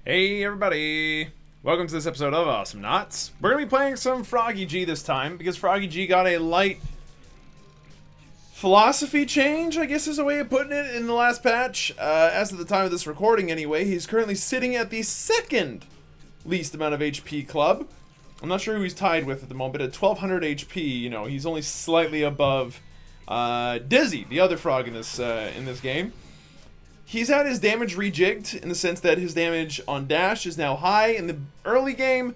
Hey everybody! Welcome to this episode of Awesomenauts. We're going to be playing some Froggy G this time, because Froggy G got a light philosophy change, I guess is a way of putting it, in the last patch. As of the time of this recording anyway, he's currently sitting at the second least amount of HP club. I'm not sure who he's tied with at the moment, but at 1200 HP, you know, he's only slightly above Dizzy, the other frog in this game. He's had his damage rejigged in the sense that his damage on dash is now high in the early game,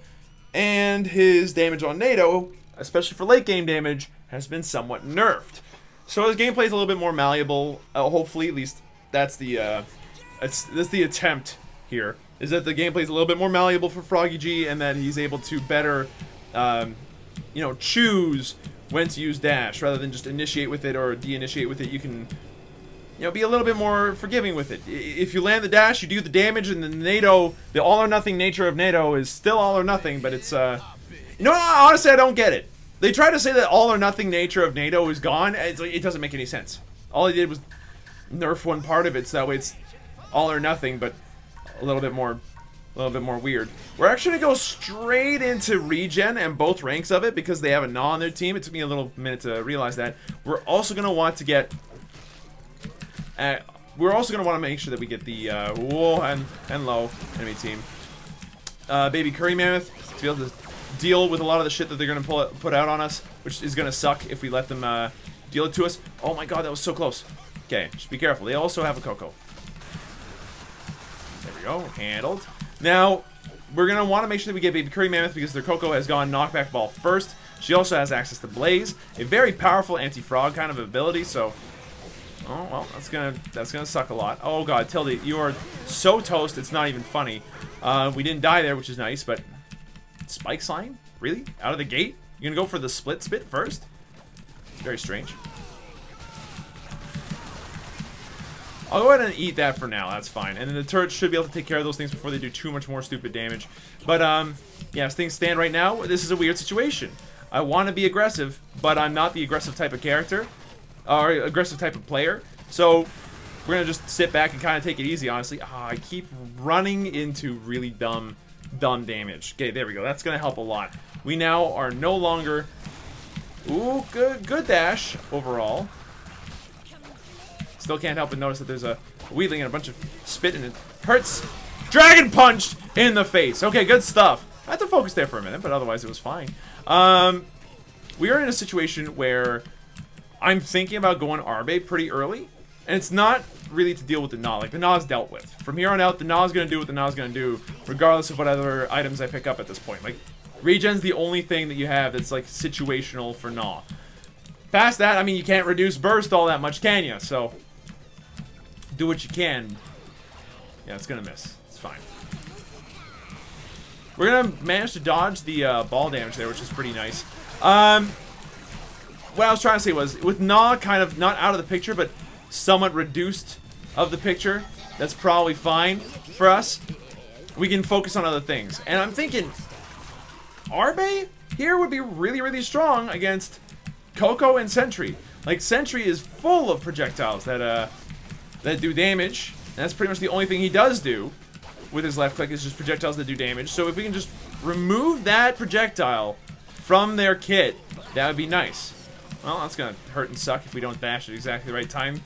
and his damage on NATO, especially for late game damage, has been somewhat nerfed. So his gameplay is a little bit more malleable. Hopefully, at least that's the attempt here. Is that the gameplay is a little bit more malleable for Froggy G, and that he's able to better, choose when to use dash rather than just initiate with it or de-initiate with it. You can, be a little bit more forgiving with it. If you land the dash, you do the damage, and the NATO, the all-or-nothing nature of NATO is still all-or-nothing, but it's, honestly, I don't get it. They try to say that all-or-nothing nature of NATO is gone. It doesn't make any sense. All they did was nerf one part of it, so that way it's all-or-nothing, but a little bit more weird. We're actually going to go straight into regen and both ranks of it, because they have a Gnaw on their team. It took me a little minute to realize that. We're also going to want to get... we're also going to want to make sure that we get the whoa and low enemy team. Baby Curry Mammoth to be able to deal with a lot of the shit that they're going to put out on us, which is going to suck if we let them deal it to us. Oh my god, that was so close. Okay, just be careful. They also have a Coco. There we go, handled. Now, we're going to want to make sure that we get Baby Curry Mammoth because their Coco has gone knockback ball first. She also has access to Blaze, a very powerful anti-frog kind of ability, so... Oh, well, that's gonna suck a lot. Oh god, Tildy, you are so toast, it's not even funny. We didn't die there, which is nice, but... Spike Slime? Really? Out of the gate? You're gonna go for the split spit first? Very strange. I'll go ahead and eat that for now, that's fine. And then the turrets should be able to take care of those things before they do too much more stupid damage. But, yeah, as things stand right now, this is a weird situation. I want to be aggressive, but I'm not the aggressive type of character. Or aggressive type of player. So we're gonna just sit back and kind of take it easy, honestly. I keep running into really dumb damage. Okay, there we go. That's gonna help a lot. We now are no longer... Ooh, good dash overall. Still can't help but notice that there's a wheeling and a bunch of spit, and it hurts. Dragon punched in the face. Okay, good stuff. I had to focus there for a minute, but otherwise it was fine. We are in a situation where I'm thinking about going Arbe pretty early, and it's not really to deal with the Gnaw. Like, the Gnaw is dealt with. From here on out, the Gnaw is going to do what the Gnaw is going to do, regardless of what other items I pick up at this point. Like, regen's the only thing that you have that's, like, situational for Gnaw. Past that, I mean, you can't reduce burst all that much, can you? So, do what you can. Yeah, it's going to miss. It's fine. We're going to manage to dodge the ball damage there, which is pretty nice. What I was trying to say was, with Gnaw kind of not out of the picture, but somewhat reduced of the picture, that's probably fine for us. We can focus on other things. And I'm thinking, Arbe here would be really, really strong against Coco and Sentry. Like, Sentry is full of projectiles that do damage. And that's pretty much the only thing he does do with his left click is just projectiles that do damage. So if we can just remove that projectile from their kit, that would be nice. Well, that's gonna hurt and suck if we don't dash at exactly the right time,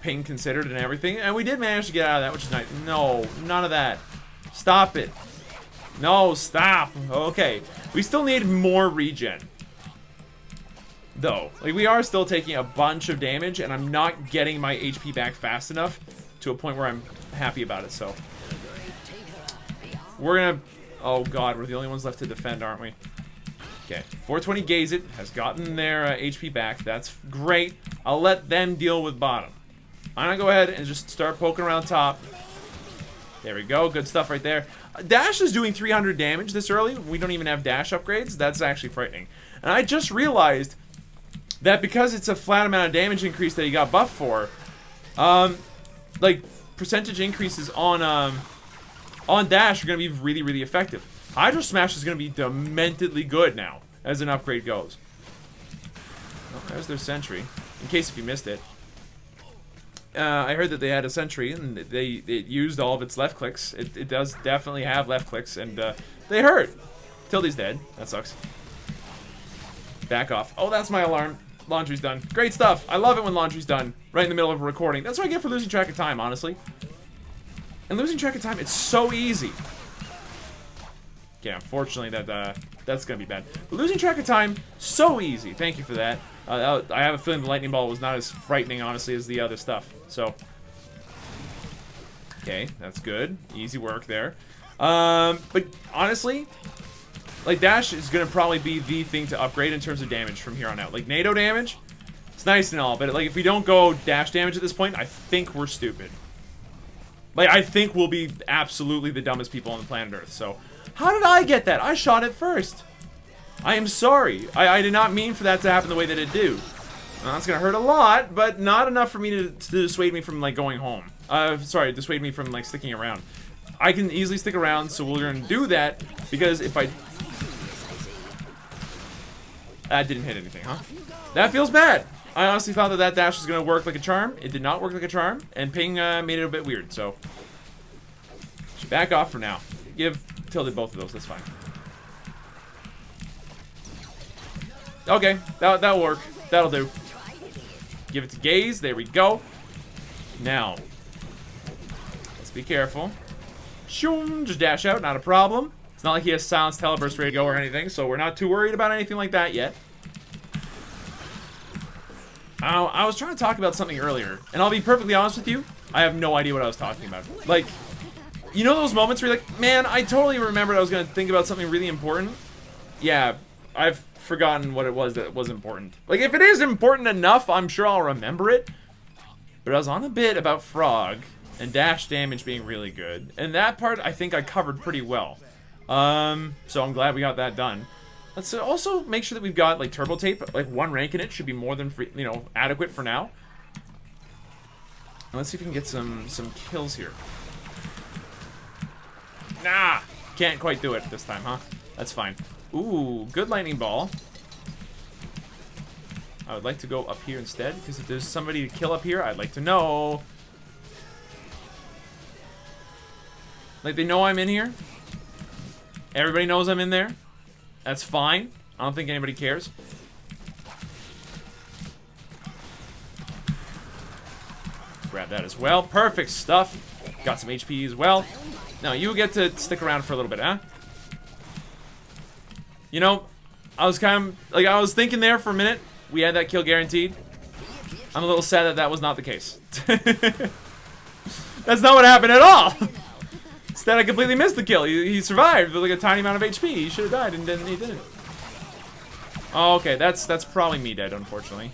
ping considered and everything. And we did manage to get out of that, which is nice. No, none of that. Stop it. No, stop. Okay. We still need more regen, though. Like, we are still taking a bunch of damage, and I'm not getting my HP back fast enough to a point where I'm happy about it, so. We're gonna... Oh, God, we're the only ones left to defend, aren't we? Okay, 420 Gaze It has gotten their HP back. That's great. I'll let them deal with bottom. I'm gonna go ahead and just start poking around top. There we go. Good stuff right there. Dash is doing 300 damage this early. We don't even have dash upgrades. That's actually frightening. And I just realized that because it's a flat amount of damage increase that he got buffed for, like, percentage increases on dash are gonna be really, really effective. Hydro Smash is going to be dementedly good now, as an upgrade goes. Oh, there's their Sentry, in case if you missed it. I heard that they had a sentry and it used all of its left clicks. It does definitely have left clicks, and they hurt. Tildy's dead. That sucks. Back off. Oh, that's my alarm. Laundry's done. Great stuff. I love it when laundry's done right in the middle of a recording. That's what I get for losing track of time, honestly. And losing track of time, it's so easy. Yeah, unfortunately that's gonna be bad. But losing track of time, so easy. Thank you for that. I have a feeling the lightning ball was not as frightening, honestly, as the other stuff. So, okay, that's good. Easy work there. But honestly, like, dash is gonna probably be the thing to upgrade in terms of damage from here on out. Like, NATO damage, it's nice and all, but like if we don't go dash damage at this point, I think we're stupid. Like, I think we'll be absolutely the dumbest people on the planet Earth. So, how did I get that? I shot it first. I am sorry. I did not mean for that to happen the way that it did. That's gonna hurt a lot, but not enough for me to dissuade me from, like, going home. Sorry, dissuade me from, like, sticking around. I can easily stick around, so we're gonna do that, because if I... That didn't hit anything, huh? That feels bad. I honestly thought that dash was gonna work like a charm. It did not work like a charm, and ping made it a bit weird, so... Back off for now. Give Tilted both of those, that's fine. Okay, that'll work. That'll do. Give it to Gaze, there we go. Now, let's be careful. Shoom, just dash out, not a problem. It's not like he has silence teleburst ready to go or anything, so we're not too worried about anything like that yet. I was trying to talk about something earlier, and I'll be perfectly honest with you, I have no idea what I was talking about. Like, you know those moments where you're like, man, I totally remembered I was going to think about something really important? Yeah, I've forgotten what it was that was important. Like, if it is important enough, I'm sure I'll remember it. But I was on a bit about Frog and dash damage being really good, and that part I think I covered pretty well. So I'm glad we got that done. Let's also make sure that we've got, like, turbo tape. Like, 1 rank in it should be more than free, you know, adequate for now. And let's see if we can get some kills here. Nah! Can't quite do it this time, huh? That's fine. Ooh, good lightning ball. I would like to go up here instead, because if there's somebody to kill up here, I'd like to know. Like, they know I'm in here. Everybody knows I'm in there. That's fine. I don't think anybody cares. Grab that as well. Perfect stuff. Got some HP as well. Now, you get to stick around for a little bit, huh? You know, I was kind of... Like, I was thinking there for a minute. We had that kill guaranteed. I'm a little sad that that was not the case. That's not what happened at all. Instead, I completely missed the kill. He survived with like a tiny amount of HP. He should have died, and then he didn't. Oh, okay, that's probably me dead, unfortunately.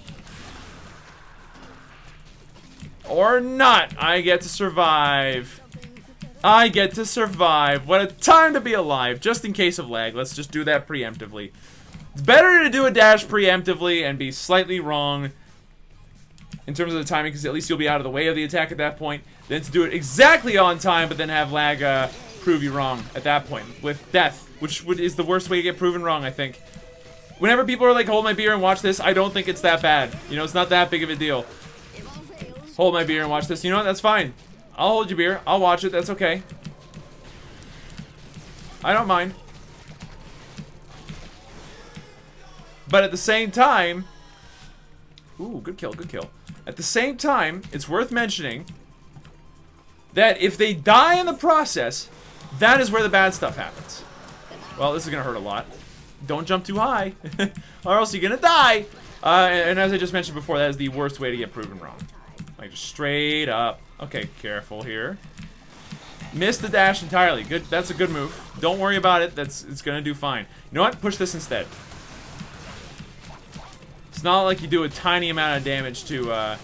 Or not. I get to survive. I get to survive. What a time to be alive. Just in case of lag, let's just do that preemptively. It's better to do a dash preemptively and be slightly wrong in terms of the timing, because at least you'll be out of the way of the attack at that point, than to do it exactly on time, but then have lag prove you wrong at that point with death, which is the worst way to get proven wrong, I think. Whenever people are like, hold my beer and watch this, I don't think it's that bad. You know, it's not that big of a deal. Hold my beer and watch this. You know what? That's fine. I'll hold your beer. I'll watch it. That's okay. I don't mind. But at the same time... Ooh, good kill, good kill. At the same time, it's worth mentioning that if they die in the process, that is where the bad stuff happens. Well, this is going to hurt a lot. Don't jump too high, or else you're going to die. And as I just mentioned before, that is the worst way to get proven wrong. Like, just straight up. Okay, careful here. Missed the dash entirely. Good. That's a good move. Don't worry about it. It's going to do fine. You know what? Push this instead. It's not like you do a tiny amount of damage to the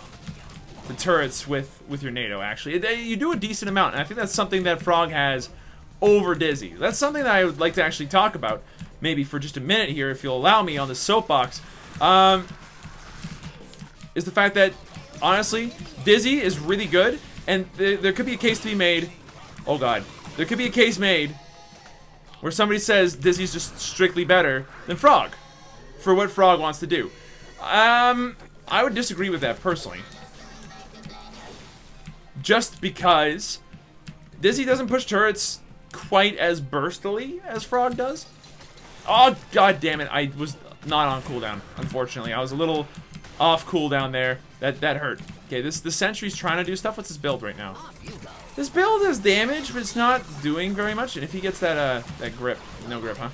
turrets with your NATO, actually. You do a decent amount, and I think that's something that Frog has over Dizzy. That's something that I would like to actually talk about, maybe for just a minute here, if you'll allow me, on the soapbox, is the fact that, honestly, Dizzy is really good, and there could be a case to be made, oh god, there could be a case made where somebody says Dizzy's just strictly better than Frog, for what Frog wants to do. I would disagree with that, personally. just because Dizzy doesn't push turrets quite as burstily as Frog does. Oh, god damn it. I was not on cooldown, unfortunately. I was a little off cooldown there. That hurt. Okay, the Sentry's trying to do stuff. What's his build right now? This build has damage, but it's not doing very much. And if he gets that grip, no grip, huh?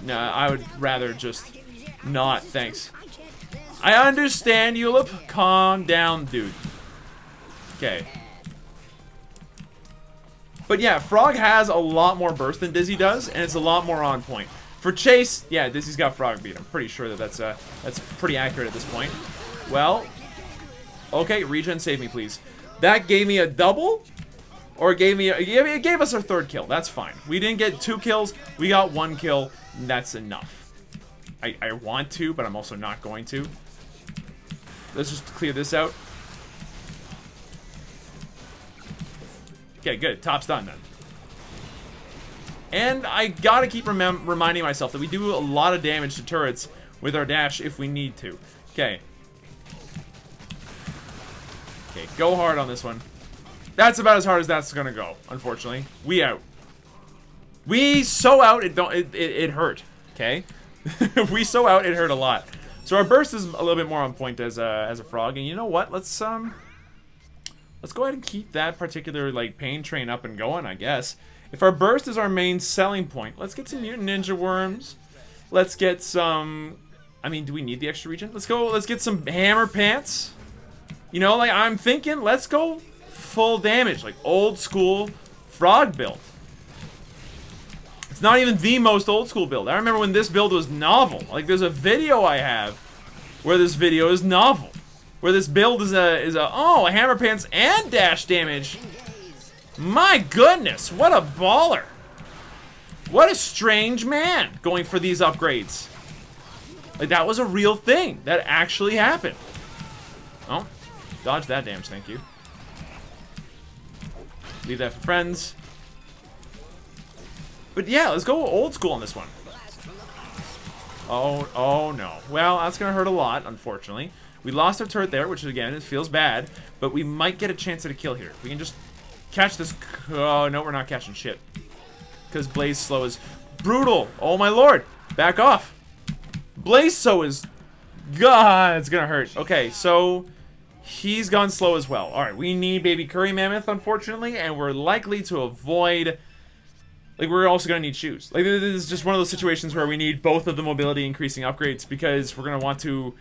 No, I would rather just not. Thanks. I understand, Ulip. Calm down, dude. Okay. But yeah, Frog has a lot more burst than Dizzy does, and it's a lot more on point. For Chase, yeah, Dizzy's got Frog beat. I'm pretty sure that that's pretty accurate at this point. Well, okay, regen, save me, please. That gave me a double, or it gave us our third kill. That's fine. We didn't get 2 kills. We got 1 kill. And that's enough. I want to, but I'm also not going to. Let's just clear this out. Okay, good. Top's done then. And I gotta keep reminding myself that we do a lot of damage to turrets with our dash if we need to. Okay. Okay, go hard on this one. That's about as hard as that's gonna go, unfortunately. We out. We so out, it hurt. Okay? We so out, it hurt a lot. So our burst is a little bit more on point as a Frog, and you know what? Let's go ahead and keep that particular like pain train up and going, I guess. If our burst is our main selling point, let's get some mutant ninja worms. Let's get some. I mean, do we need the extra regen? Let's get some hammer pants. You know, like I'm thinking, let's go full damage, like old school Frog build. It's not even the most old school build. I remember when this build was novel. Like there's a video I have where this video is novel. Where this build is a hammer pants and dash damage. My goodness, what a baller. What a strange man going for these upgrades. Like that was a real thing. That actually happened. Oh, dodge that damage, thank you. Leave that for friends. But yeah, let's go old school on this one. Oh no. Well, that's gonna hurt a lot, unfortunately. We lost our turret there, which again, it feels bad, but we might get a chance at a kill here. We can just catch this. Oh, no, we're not catching shit. Because Blaze Slow is brutal. Oh, my lord. Back off. Blaze Slow is... God, it's going to hurt. Okay, so he's gone slow as well. All right, we need Baby Curry Mammoth, unfortunately, and we're likely to avoid... Like, we're also going to need shoes. Like, this is just one of those situations where we need both of the mobility increasing upgrades because we're going to want to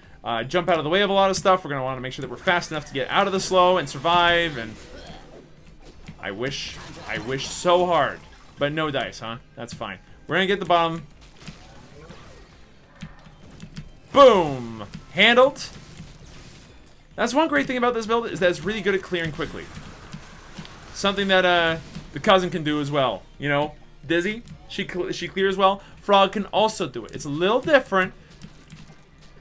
jump out of the way of a lot of stuff. We're going to want to make sure that we're fast enough to get out of the slow and survive, and... I wish so hard. But no dice, huh? That's fine. We're gonna get the bottom. Boom! Handled. That's one great thing about this build, is that it's really good at clearing quickly. Something that the cousin can do as well. You know, Dizzy, she clears well. Frog can also do it. It's a little different.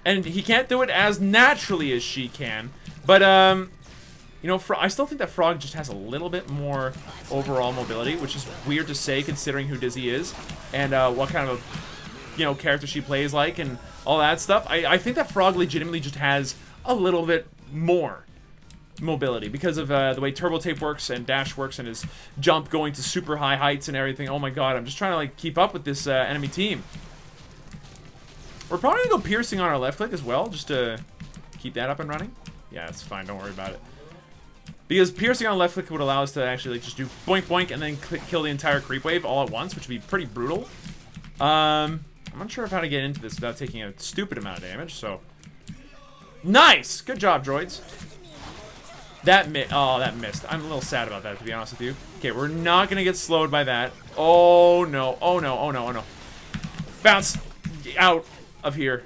And he can't do it as naturally as she can. But, you know, I still think that Frog just has a little bit more overall mobility, which is weird to say considering who Dizzy is and what kind of, you know, character she plays like and all that stuff. I think that Frog legitimately just has a little bit more mobility because of the way Turbo Tape works and Dash works and his jump going to super high heights and everything. Oh my god, I'm just trying to, like, keep up with this enemy team. We're probably gonna go Piercing on our left click as well, just to keep that up and running. Yeah, it's fine, don't worry about it. Because Piercing on left click would allow us to actually like, just do boink boink and then kill the entire creep wave all at once, which would be pretty brutal. I'm not sure how to get into this without taking a stupid amount of damage, so... Nice! Good job, droids. That missed. I'm a little sad about that, to be honest with you. Okay, we're not gonna get slowed by that. Oh no, oh no, oh no, oh no. Bounce out of here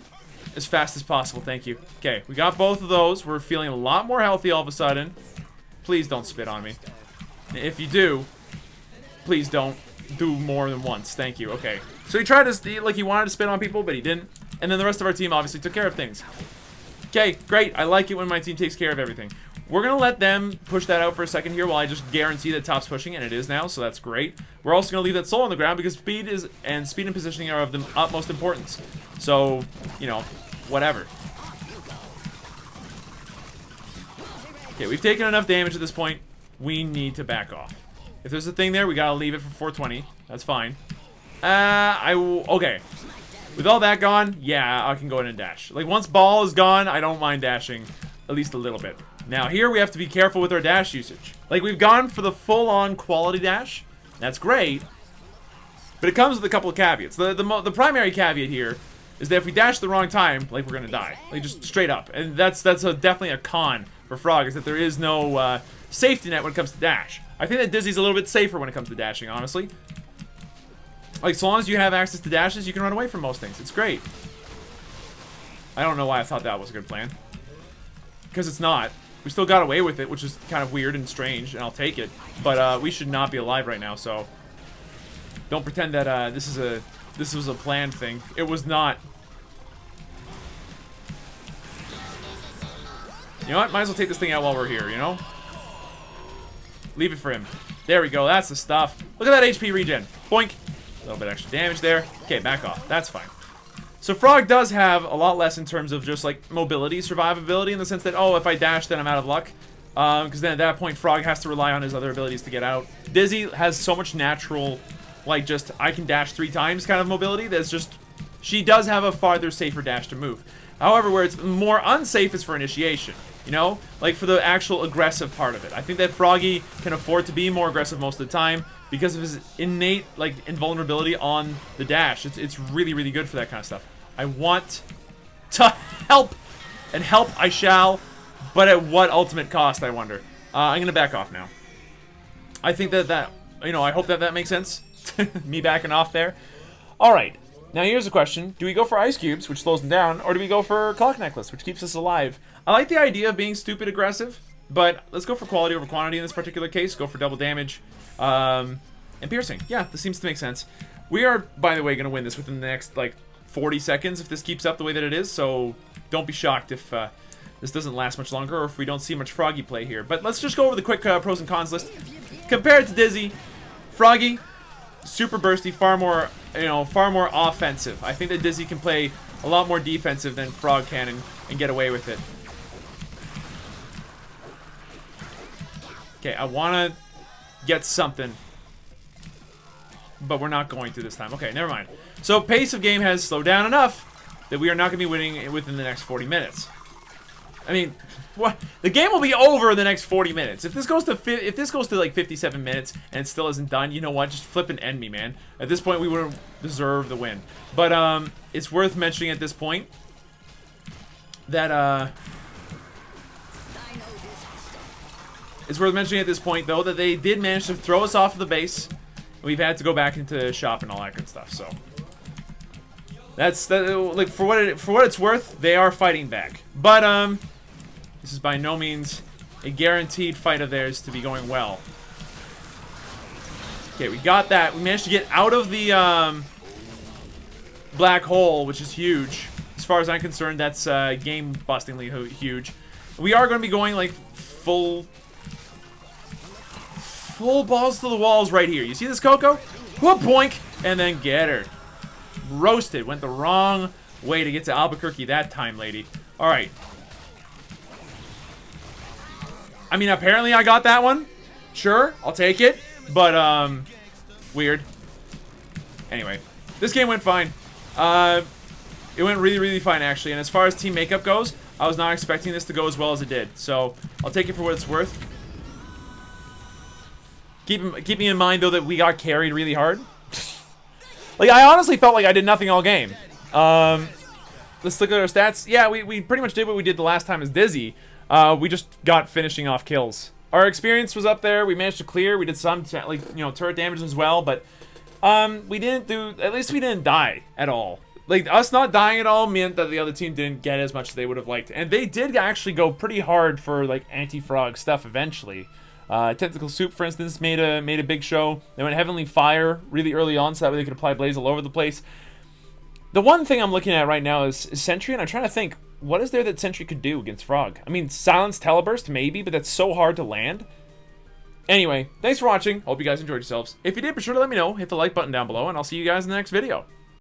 as fast as possible, thank you. Okay, we got both of those. We're feeling a lot more healthy all of a sudden. Please don't spit on me. If you do, please don't do more than once. Thank you. Okay. So he tried to, like, he wanted to spit on people, but he didn't. And then the rest of our team obviously took care of things. Okay, great. I like it when my team takes care of everything. We're going to let them push that out for a second here while I just guarantee that top's pushing, and it is now, so that's great. We're also going to leave that soul on the ground because speed and positioning are of the utmost importance. So, you know, whatever. Okay, we've taken enough damage at this point. we need to back off. If there's a thing there, we gotta leave it for 420. That's fine. Okay. With all that gone, yeah, I can go in and dash. Like, once ball is gone, I don't mind dashing at least a little bit. Now, here we have to be careful with our dash usage. Like, we've gone for the full-on quality dash. That's great. But it comes with a couple of caveats. The primary caveat here is that if we dash the wrong time, like, we're gonna die. Like, just straight up. And that's definitely a con for Frog, is that there is no safety net when it comes to dash. I think that Dizzy's a little bit safer when it comes to dashing, honestly. Like, so long as you have access to dashes, you can run away from most things. It's great. I don't know why I thought that was a good plan. Because it's not. We still got away with it, which is kind of weird and strange, and I'll take it. But we should not be alive right now, so don't pretend that this was a planned thing. It was not. You know what? Might as well take this thing out while we're here, you know? Leave it for him. There we go. That's the stuff. Look at that HP regen. Boink. A little bit extra damage there. Okay, back off. That's fine. So Frog does have a lot less in terms of just, like, mobility, survivability, in the sense that, oh, if I dash, then I'm out of luck. Because then at that point, Frog has to rely on his other abilities to get out. Dizzy has so much natural, like, just, I can dash 3 times kind of mobility. That's just, she does have a farther, safer dash to move. However, where it's more unsafe is for initiation. You know? Like, for the actual aggressive part of it. I think that Froggy can afford to be more aggressive most of the time because of his innate, like, invulnerability on the dash. It's really, really good for that kind of stuff. I want to help, and help I shall, but at what ultimate cost, I wonder. I'm going to back off now. I think that, you know, I hope that makes sense. Me backing off there. Alright, now here's a question. Do we go for Ice Cubes, which slows them down, or do we go for Clock Necklace, which keeps us alive? I like the idea of being stupid aggressive, but let's go for quality over quantity in this particular case. Go for double damage, and piercing. Yeah, this seems to make sense. We are, by the way, going to win this within the next, like, 40 seconds if this keeps up the way that it is, so don't be shocked if this doesn't last much longer or if we don't see much Froggy play here. But let's just go over the quick pros and cons list. Compared to Dizzy, Froggy, super bursty, far more offensive. I think that Dizzy can play a lot more defensive than Frog can and get away with it. Okay, I want to get something, but we're not going to this time. Okay, never mind. So, pace of game has slowed down enough that we are not going to be winning within the next 40 minutes. I mean, what? The game will be over in the next 40 minutes. If this goes to like 57 minutes and it still isn't done, you know what? Just flip and end me, man. At this point, we would have deserved the win. But it's worth mentioning at this point that though, that they did manage to throw us off of the base. We've had to go back into shop and all that good stuff. So that's like for what it's worth, they are fighting back. But this is by no means a guaranteed fight of theirs to be going well. Okay, we got that. We managed to get out of the black hole, which is huge. As far as I'm concerned, that's game-bustingly huge. We are going to be going like full balls to the walls right here. You see this, Coco? Whoop, boink, and then get her. Roasted. Went the wrong way to get to Albuquerque that time, lady. All right. I mean, apparently I got that one. Sure, I'll take it. But, weird. Anyway, this game went fine. It went really, really fine, actually. And as far as team makeup goes, I was not expecting this to go as well as it did. So, I'll take it for what it's worth. Keeping in mind, though, that we got carried really hard. Like, I honestly felt like I did nothing all game. Let's look at our stats. Yeah, we pretty much did what we did the last time as Dizzy. We just got finishing off kills. Our experience was up there. We managed to clear. We did some, like, you know, turret damage as well. But we didn't do... At least we didn't die at all. Like, us not dying at all meant that the other team didn't get as much as they would have liked. And they did actually go pretty hard for, like, anti-frog stuff eventually. Tentacle Soup, for instance, made a big show. They went Heavenly Fire really early on, so that way they could apply Blaze all over the place. The one thing I'm looking at right now is Sentry, and I'm trying to think, what is there that Sentry could do against Frog? I mean, Silence Teleburst, maybe, but that's so hard to land. Anyway, thanks for watching. Hope you guys enjoyed yourselves. If you did, be sure to let me know. Hit the like button down below, and I'll see you guys in the next video.